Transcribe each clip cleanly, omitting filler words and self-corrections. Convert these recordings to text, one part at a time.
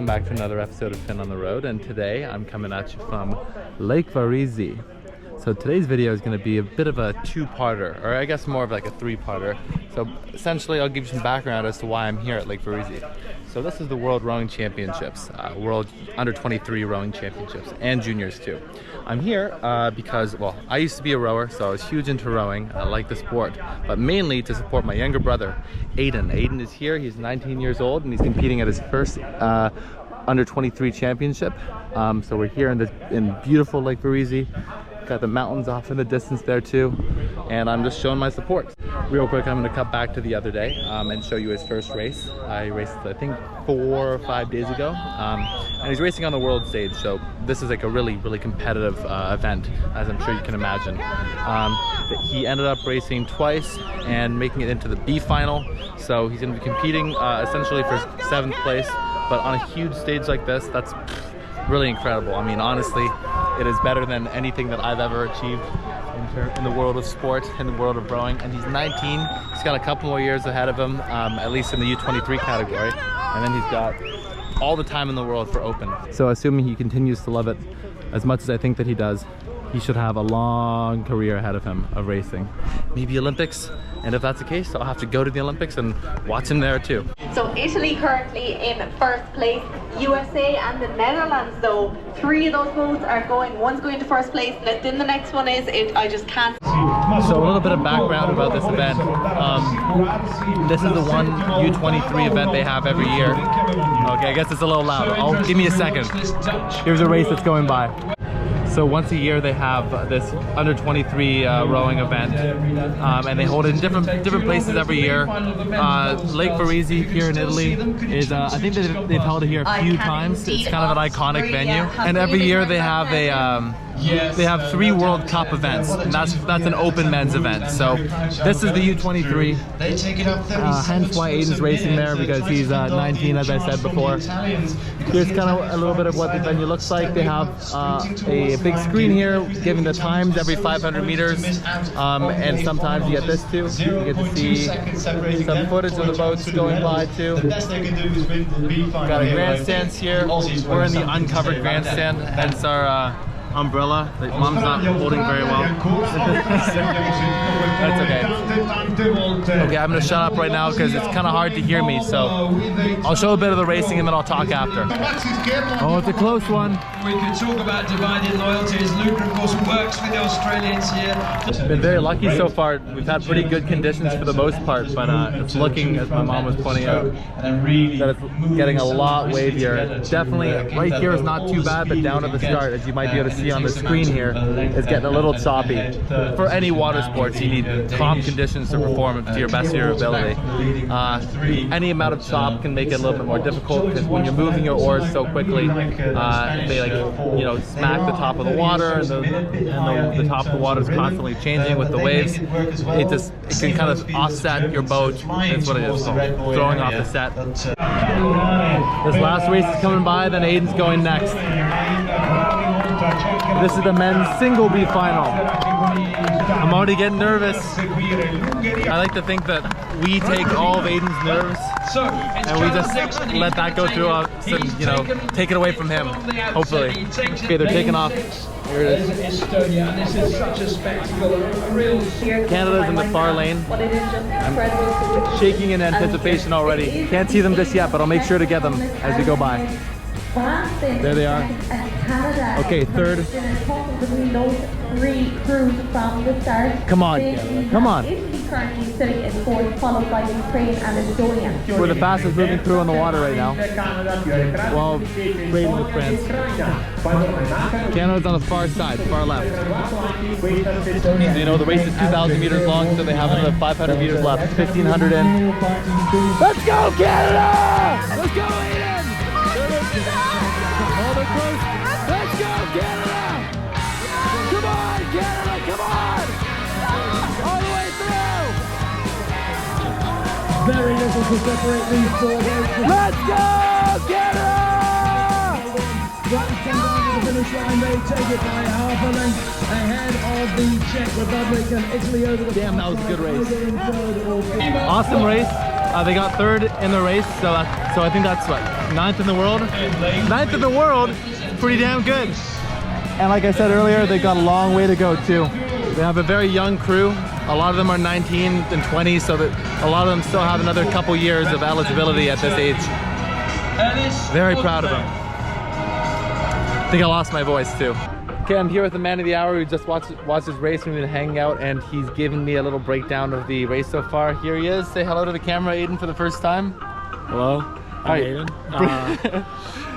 welcome back to another episode of Finn on the Road, and today I'm coming at you from Lake Varese. So today's video is going to be a bit of a two-parter, or I guess more of like a three-parter. So essentially I'll give you some background as to why I'm here at Lake Varese. So this is the World Rowing Championships, World Under-23 Rowing Championships, and Juniors too. I'm here because, well, I used to be a rower, so I was huge into rowing. I like the sport, but mainly to support my younger brother, Aiden. Aiden is here, he's 19 years old, and he's competing at his first Under-23 championship. So we're here in beautiful Lake Varese. Got the mountains off in the distance there too, and I'm just showing my support. Real quick, I'm going to cut back to the other day and show you his first race. I raced, I think, 4 or 5 days ago, and he's racing on the world stage, so this is like a really competitive event, as I'm sure you can imagine. He ended up racing twice and making it into the B final, so he's going to be competing essentially for 7th place, but on a huge stage like this, that's really incredible. I mean, honestly, it is better than anything that I've ever achieved in the world of sport, in the world of rowing. And he's 19. He's got a couple more years ahead of him, at least in the U23 category. And then he's got all the time in the world for open. So assuming he continues to love it as much as I think that he does, he should have a long career ahead of him of racing. Maybe Olympics. And if that's the case, I'll have to go to the Olympics and watch him there too. So Italy currently in 1st place, USA and the Netherlands though, 3 of those boats are going, one's going to 1st place, and then the next one is, I just can't. So a little bit of background about this event. This is the one U23 event they have every year. Okay, I guess it's a little loud. Give me a second. Here's a race that's going by. So once a year they have this under-23 rowing event, and they hold it in different places every year. Lake Varese here in Italy is, I think they've held it here a few times. It's kind of an iconic venue, and every year they have they have 3 World Cup events, and that's an open men's event. So this is the U23, hence why Aiden's racing there, because he's 19, as I said before. Here's kind of a little bit of what the venue looks like. They have a big screen here giving the times every 500 meters, and sometimes you get this too. You get to see some footage of the boats going by too. Got a grandstands here. We're in the uncovered grandstand, hence our umbrella. Like, Mom's not holding very well. That's okay. Okay, I'm gonna shut up right now because it's kind of hard to hear me, so I'll show a bit of the racing and then I'll talk after. Oh, it's a close one. We could talk about divided loyalties. Luca, of course, works with the Australians here. Been very lucky so far. We've had pretty good conditions for the most part, but it's looking, as my mom was pointing out, that it's getting a lot wavier. Definitely right here is not too bad, but down at the start, as you might be able to see on the screen here, is getting a little choppy. For any water sports, you need calm conditions to perform to your best of your ability. Any amount of chop can make it a little bit more difficult, because when you're moving your oars so quickly, they smack the top of the water, and the top of the water is constantly changing with the waves. It can kind of offset your boat. That's what it is, throwing off the set. This last race is coming by, then Aiden's going next. This is the men's single B final. I'm already getting nervous. I like to think that we take all of Aiden's nerves and we just let that go through us and, take it away from him, hopefully. Okay, they're taking off. Here it is. Canada's in the far lane. I'm shaking in anticipation already. Can't see them just yet, but I'll make sure to get them as we go by. There they are. Okay, 3rd. Between those 3 crews from the start. Come on, Canada. Come on. Italy currently sitting in 4th, followed by Ukraine and Estonia. We're the fastest moving crew on the water right now. Well, trading with France. Canada's on the far side, far left. So, the race is 2,000 meters long, so they have another 500 meters left. 1,500 in. Let's go, Canada! Let's go, Aiden! Hold it close. Let's go, Canada! Come on, Canada, come on! All the way through! Very little to separate these 4 boats. Let's go, Canada! France come down to the finish line. They take it by half a length ahead of the Czech Republic and Italy over the... Damn, that was a good race. Awesome race. They got 3rd in the race, so I think that's what, 9th in the world? 9th in the world, pretty damn good. And like I said earlier, they've got a long way to go too. They have a very young crew. A lot of them are 19 and 20, so that a lot of them still have another couple years of eligibility at this age. Very proud of them. I think I lost my voice too. Okay, I'm here with the man of the hour who just watched his race and we've been hanging out, and he's given me a little breakdown of the race so far. Here he is. Say hello to the camera, Aiden, for the first time. Hello, I'm Aiden.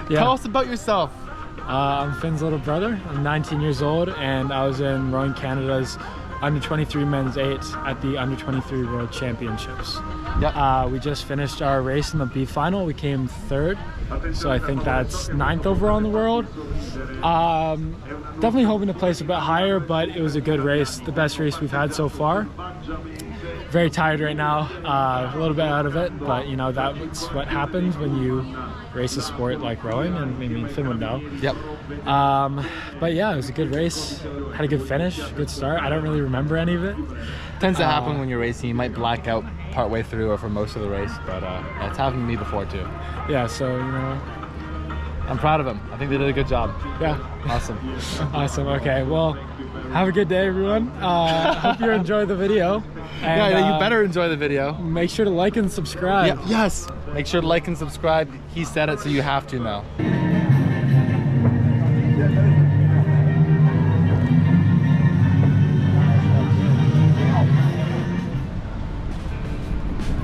Yeah. Tell us about yourself. I'm Finn's little brother. I'm 19 years old, and I was in Rowing Canada's under-23 men's 8 at the under-23 World Championships. Yep. We just finished our race in the B final. We came 3rd, so I think that's 9th overall in the world. Definitely hoping to place a bit higher, but it was a good race, the best race we've had so far. Very tired right now, a little bit out of it, but you know, that's what happens when you race a sport like rowing, and I mean, Finn would know. Yep. But yeah, it was a good race, had a good finish, good start. I don't really remember any of it. Tends to happen when you're racing. You might black out partway through or for most of the race, but it's happened to me before too. Yeah, so you know, I'm proud of them. I think they did a good job. Yeah. Awesome. Awesome. Okay, well, have a good day, everyone. Hope you enjoy the video. And, yeah, you better enjoy the video. Make sure to like and subscribe. Yeah, yes. Make sure to like and subscribe. He said it, so you have to now.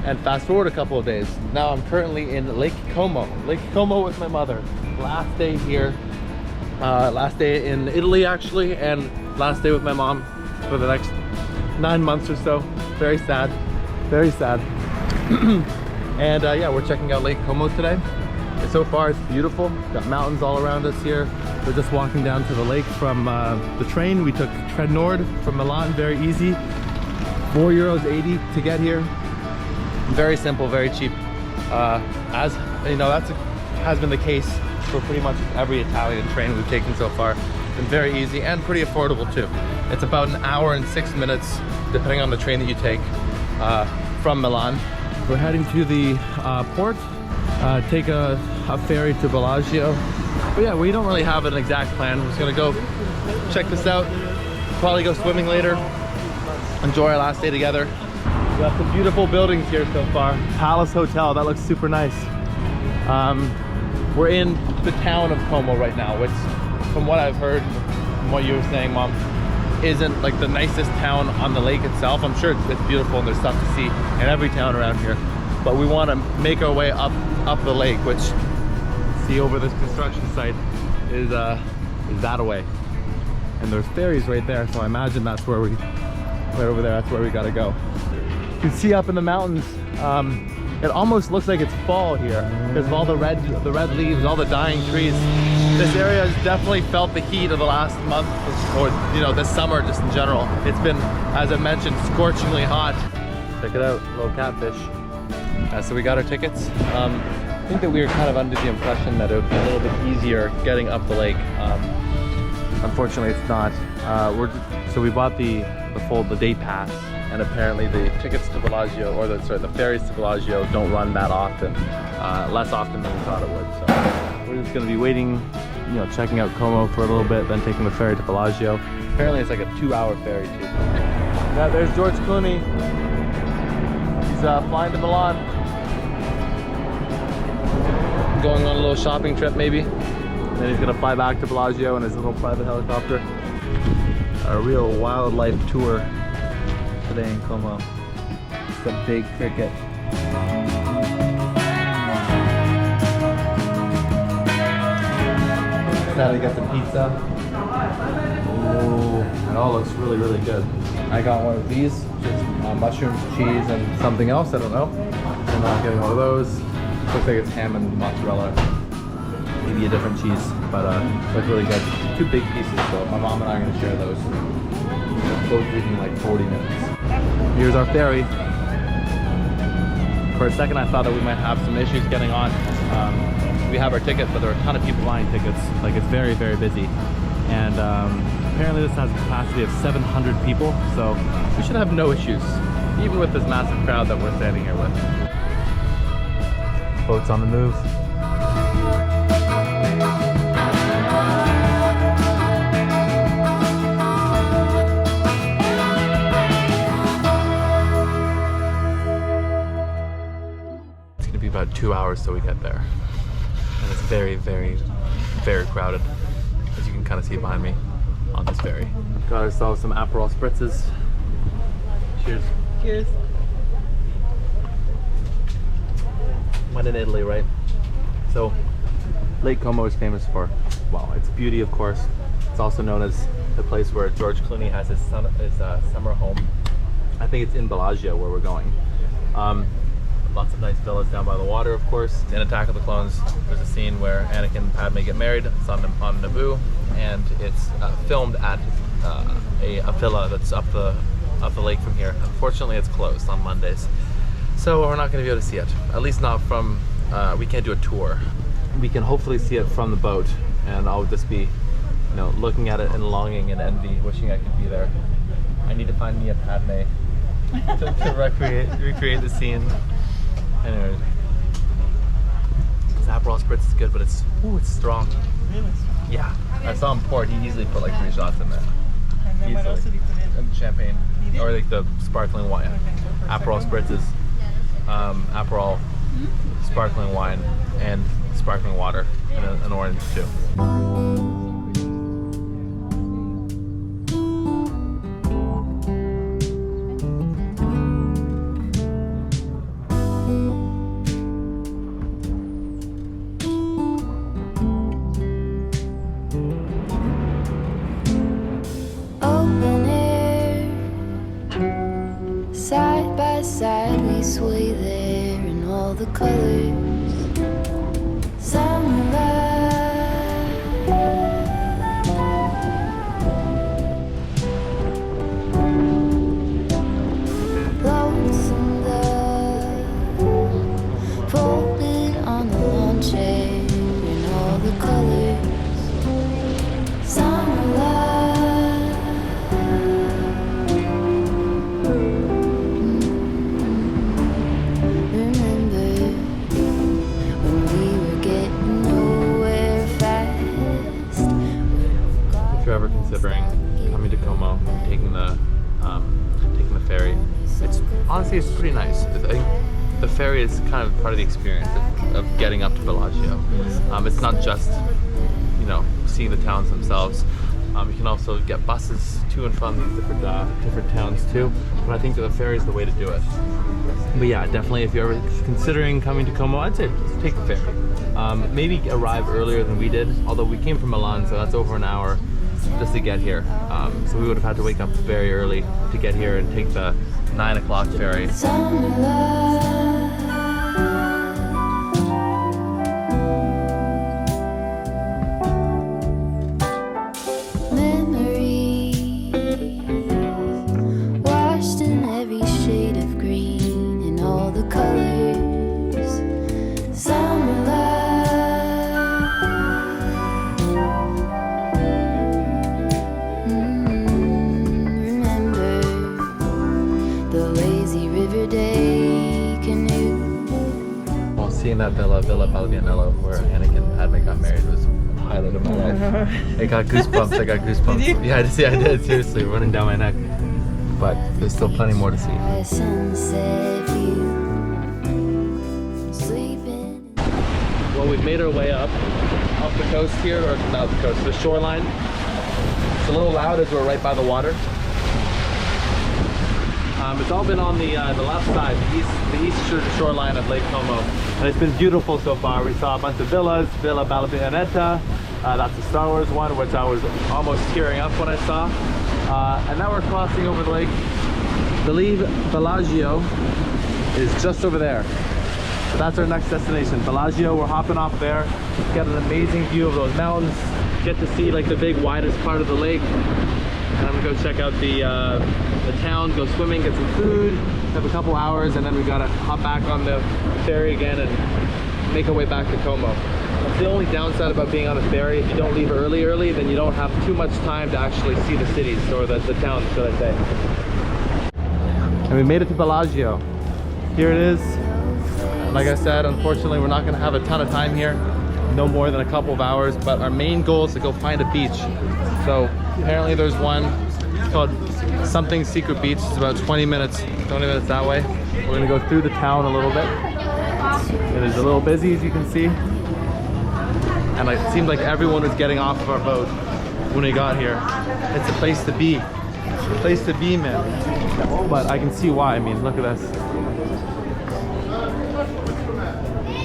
And fast forward a couple of days. Now I'm currently in Lake Como. Lake Como with my mother. Last day here. Last day in Italy actually, and last day with my mom for the next 9 months or so. Very sad. Very sad. And yeah, we're checking out Lake Como today. And so far it's beautiful. Got mountains all around us here. We're just walking down to the lake from the train. We took Tren Nord from Milan, very easy. €4.80 to get here. Very simple, very cheap. As you know, has been the case for pretty much every Italian train we've taken so far. Been very easy and pretty affordable too. It's about an hour and 6 minutes, depending on the train that you take from Milan. We're heading to the port, take a ferry to Bellagio. But yeah, we don't really have an exact plan. We're just gonna go check this out, probably go swimming later, enjoy our last day together. We got some beautiful buildings here so far. Palace Hotel, that looks super nice. We're in the town of Como right now, which from what I've heard, from what you were saying, Mom, isn't like the nicest town on the lake itself. I'm sure it's beautiful and there's stuff to see in every town around here. But we want to make our way up the lake, which, see over this construction site, is that away. And there's ferries right there, so I imagine that's where right over there, that's where we gotta go. You can see up in the mountains, it almost looks like it's fall here because of all the red leaves, all the dying trees. This area has definitely felt the heat of the last month, or you know, this summer just in general. It's been, as I mentioned, scorchingly hot. Check it out, little catfish. So we got our tickets. I think that we were kind of under the impression that it would be a little bit easier getting up the lake. Unfortunately, it's not. So we bought the day pass. And apparently the tickets to Bellagio, or the ferries to Bellagio don't run that often, less often than we thought it would. So we're just gonna be waiting, you know, checking out Como for a little bit, then taking the ferry to Bellagio. Apparently it's like a 2-hour ferry too. Now there's George Clooney. He's flying to Milan. Going on a little shopping trip maybe. Then he's gonna fly back to Bellagio in his little private helicopter. A real wildlife tour today in Como. It's a big cricket. Now we got some pizza. Oh, it all looks really, really good. I got one of these, just mushrooms, cheese, and something else, I don't know. I'm not getting one of those. Looks like it's ham and mozzarella. Maybe a different cheese, but looks really good. 2 big pieces, so my mom and I are gonna share those. Both taking like 40 minutes. Here's our ferry. For a second I thought that we might have some issues getting on. We have our ticket, but there are a ton of people buying tickets. Like, it's very, very busy. And apparently this has a capacity of 700 people, so we should have no issues, even with this massive crowd that we're standing here with. Boats on the move. It's gonna be about 2 hours till we get there. And it's very, very, very crowded, as you can kind of see behind me on this ferry. Got ourselves some aperol spritzes. Cheers. Cheers. When in Italy, right? So, Lake Como is famous for, well, its beauty, of course. It's also known as the place where George Clooney has his summer home. I think it's in Bellagio where we're going. Lots of nice villas down by the water, of course. In Attack of the Clones, there's a scene where Anakin and Padme get married. It's on Naboo, and it's filmed at a villa that's up the lake from here. Unfortunately, it's closed on Mondays, so we're not going to be able to see it. At least not from. We can't do a tour. We can hopefully see it from the boat, and I'll just be, you know, looking at it and longing and envy, wishing I could be there. I need to find me a Padme to recreate the scene. Anyways, this Aperol Spritz is good, but it's strong. Really strong. Yeah, I saw him pour it. He easily put like 3 shots in there. And then what else did he put in? And champagne, He did? or like the sparkling wine. Okay. Aperol Spritz is Aperol, sparkling wine, and sparkling water, and an orange too. Open air, side by side we sway there in all the colors. Lonesome love, folded on the lawn chair in all the colors. Summer love. Remember when we were getting nowhere fast? If you're ever considering coming to Como, taking the ferry, it's honestly pretty nice. I think the ferry is kind of part of the experience of getting up to Bellagio. It's not just, you know, seeing the towns themselves. You can also get buses to and from these different towns too. But I think that the ferry is the way to do it. But yeah, definitely if you're ever considering coming to Como, I'd say just take the ferry. Maybe arrive earlier than we did, although we came from Milan, so that's over an hour just to get here. So we would have had to wake up very early to get here and take the 9 o'clock ferry. Summer love. Memories washed in every shade of green in all the colors. Summer love. Remember the lazy river day canoe. Well, seeing that Villa Balbianello where Anakin and Padme got married was a highlight of my life. I got goosebumps. I got goosebumps. Did you? Yeah, I did. Seriously, running down my neck. But there's still plenty more to see. By a sunset view, sleeping. Well, we've made our way up the coast here, or not the coast, the shoreline. It's a little loud as we're right by the water. It's all been on the left side, the east shoreline of Lake Como, and it's been beautiful so far. We saw a bunch of villas, Villa Balbianetta, that's the Star Wars one, which I was almost tearing up when I saw. And now we're crossing over the lake. I believe Bellagio is just over there. So that's our next destination, Bellagio. We're hopping off there, get an amazing view of those mountains, get to see like the big widest part of the lake. And I'm gonna go check out the town, go swimming, get some food, have a couple hours, and then we gotta hop back on the ferry again and make our way back to Como. That's the only downside about being on a ferry. If you don't leave early, then you don't have too much time to actually see the cities, or the towns, should I say. And we made it to Bellagio. Here it is. Like I said, unfortunately, we're not gonna have a ton of time here, no more than a couple of hours, but our main goal is to go find a beach. So apparently there's one called something secret beach. It's about 20 minutes that way. We're gonna go through the town a little bit. It is a little busy, as you can see. And it seemed like everyone was getting off of our boat when we got here. It's a place to be. It's a place to be, man. But I can see why. I mean, look at this.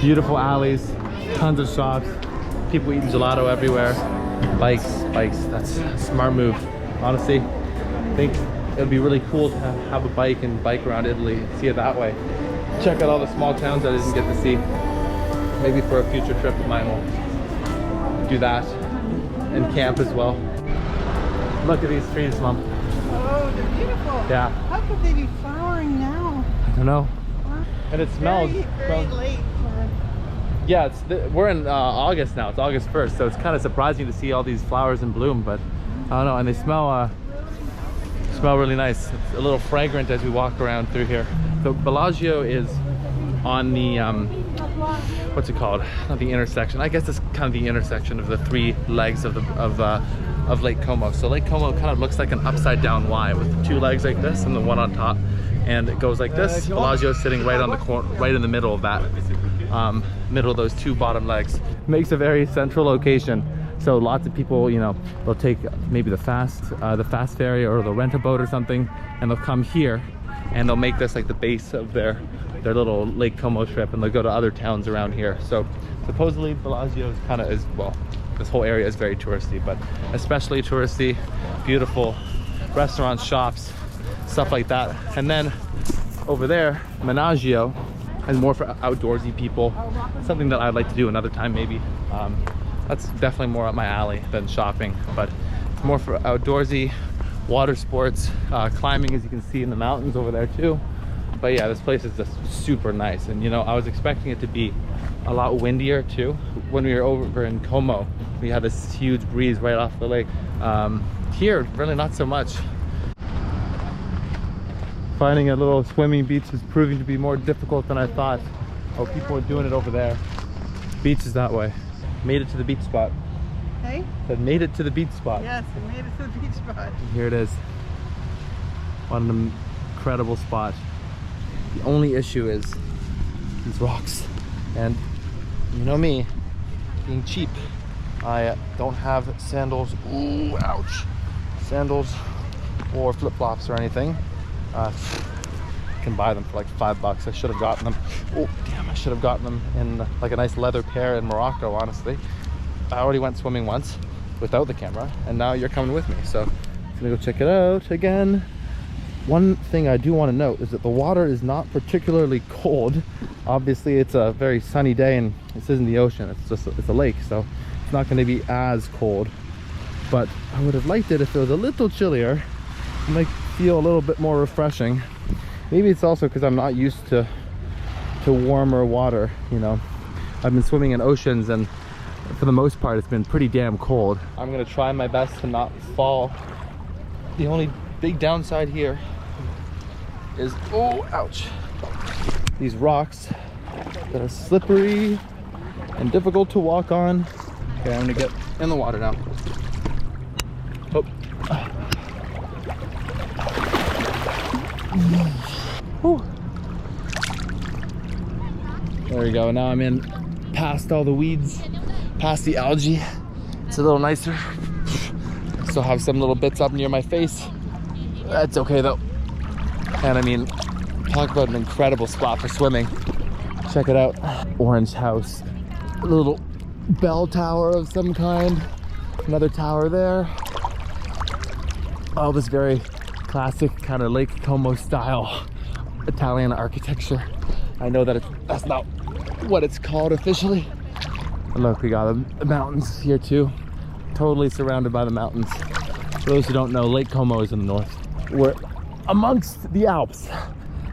Beautiful alleys, tons of shops, people eating gelato everywhere. Bikes. That's a smart move. Honestly, I think it would be really cool to have a bike and bike around Italy, see it that way. Check out all the small towns I didn't get to see. Maybe for a future trip of mine we'll do that and camp as well. Look at these trees, Mom. Oh, they're beautiful. Yeah. How could they be flowering now? I don't know. And it smells. Very late. Yeah, we're in August now. It's August 1st, so it's kind of surprising to see all these flowers in bloom. But I don't know, and they smell really nice. It's a little fragrant as we walk around through here. So Bellagio is on the what's it called? Not the intersection. I guess it's kind of the intersection of the three legs of Lake Como. So Lake Como kind of looks like an upside down Y with two legs like this and the one on top, and it goes like this. Bellagio is sitting right on the corner, right in the middle of that. Middle of those two bottom legs. Makes a very central location, so lots of people, you know, they'll take maybe the fast ferry, or they'll rent a boat or something, and they'll come here and they'll make this like the base of their little Lake Como trip, and they'll go to other towns around here. So supposedly Bellagio is well, this whole area is very touristy, but especially touristy, beautiful restaurants, shops, stuff like that. And then over there, Menaggio, and more for outdoorsy people, something that I'd like to do another time maybe. That's definitely more up my alley than shopping, but it's more for outdoorsy, water sports, climbing, as you can see in the mountains over there too. But yeah, this place is just super nice. And you know, I was expecting it to be a lot windier too. When we were over in Como, we had this huge breeze right off the lake. Here, really not so much. Finding a little swimming beach is proving to be more difficult than I thought. Oh, people are doing it over there. Beach is that way. Made it to the beach spot. Hey? Said made it to the beach spot. Yes, we made it to the beach spot. Here it is. What an incredible spot. The only issue is these rocks. And you know me, being cheap, I don't have sandals. Ooh, ouch. Sandals or flip-flops or anything. Can buy them for like $5. I should have gotten them. Oh damn, I should have gotten them in like a nice leather pair in Morocco, honestly. I already went swimming once without the camera, and now you're coming with me, so I'm gonna go check it out again. One thing I do want to note is that the water is not particularly cold. Obviously it's a very sunny day and this isn't the ocean, it's a lake, so it's not going to be as cold. But I would have liked it if it was a little chillier. It might feel a little bit more refreshing. Maybe it's also because I'm not used to warmer water, you know. I've been swimming in oceans and for the most part it's been pretty damn cold. I'm gonna try my best to not fall. The only big downside here is, oh ouch, these rocks that are slippery and difficult to walk on. Okay, I'm gonna get in the water now. Oh. Whew. There we go. Now I'm in past all the weeds, past the algae. It's a little nicer. Still have some little bits up near my face. That's okay though. And I mean, talk about an incredible spot for swimming. Check it out. Orange house. A little bell tower of some kind. Another tower there. All this very classic kind of Lake Como style Italian architecture. I know that that's not what it's called officially. And look, we got the mountains here too. Totally surrounded by the mountains. For those who don't know, Lake Como is in the north. We're amongst the Alps.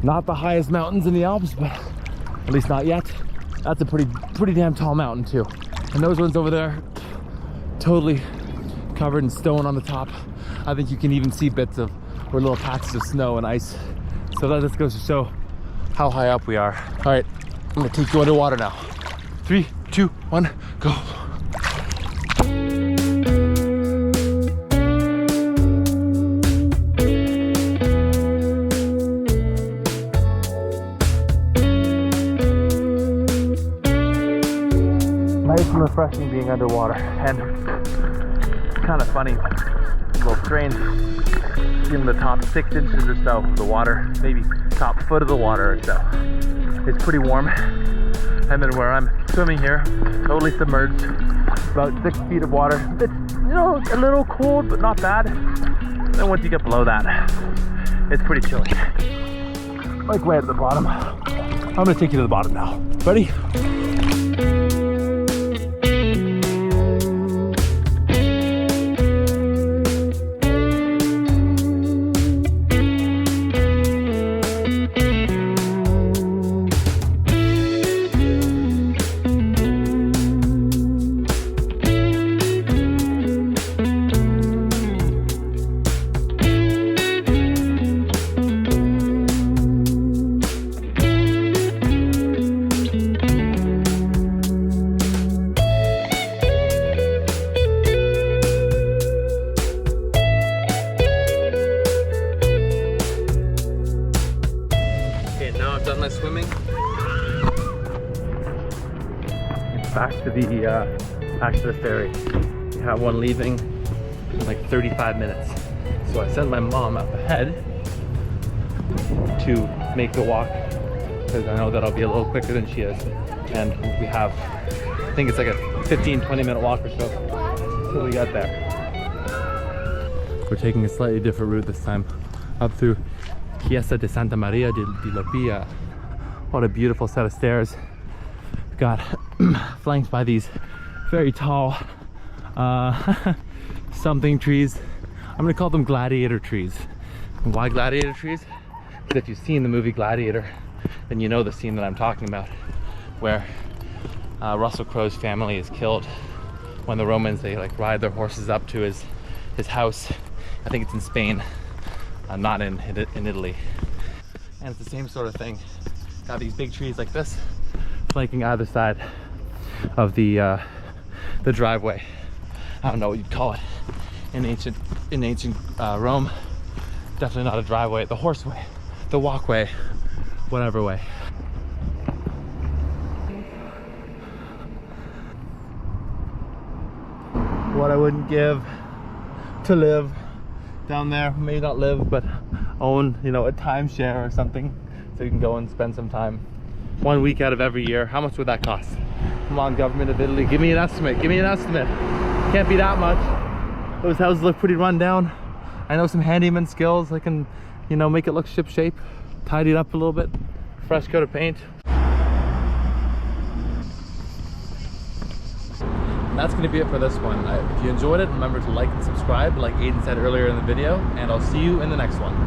Not the highest mountains in the Alps, but at least not yet. That's a pretty damn tall mountain too. And those ones over there, totally covered in stone on the top. I think you can even see bits of, or little patches of snow and ice. So that just goes to show how high up we are. All right, I'm gonna take you underwater now. 3, 2, 1, go. Nice and refreshing being underwater, and kind of funny, a little strange, in the top 6 inches or so of the water, maybe top foot of the water or so. It's pretty warm, and then where I'm swimming here, totally submerged, about 6 feet of water. It's, you know, a little cold, but not bad. Then once you get below that, it's pretty chilly. Like way at the bottom. I'm gonna take you to the bottom now. Ready? Done my swimming. Back to the ferry. We have one leaving in like 35 minutes. So I sent my mom up ahead to make the walk because I know that I'll be a little quicker than she is. And we have, I think it's like a 15-20 minute walk or so till we get there. We're taking a slightly different route this time, up through Chiesa de Santa Maria di La Pia. What a beautiful set of stairs. Got flanked by these very tall something trees. I'm gonna call them gladiator trees. And why gladiator trees? Because if you've seen the movie Gladiator, then you know the scene that I'm talking about, where Russell Crowe's family is killed when the Romans, they like ride their horses up to his house. I think it's in Spain. Not in Italy. And it's the same sort of thing. Got these big trees like this flanking either side of the driveway. I don't know what you'd call it in ancient Rome. Definitely not a driveway. The horseway, the walkway, whatever way. What I wouldn't give to live down there, maybe not live, but own, you know, a timeshare or something, so you can go and spend some time 1 week out of every year. How much would that cost? Come on, government of Italy, give me an estimate. Give me an estimate. Can't be that much. Those houses look pretty run down. I know some handyman skills. I can, you know, make it look ship shape, tidy it up a little bit, fresh coat of paint. That's going to be it for this one. If you enjoyed it, remember to like and subscribe like Aiden said earlier in the video, and I'll see you in the next one.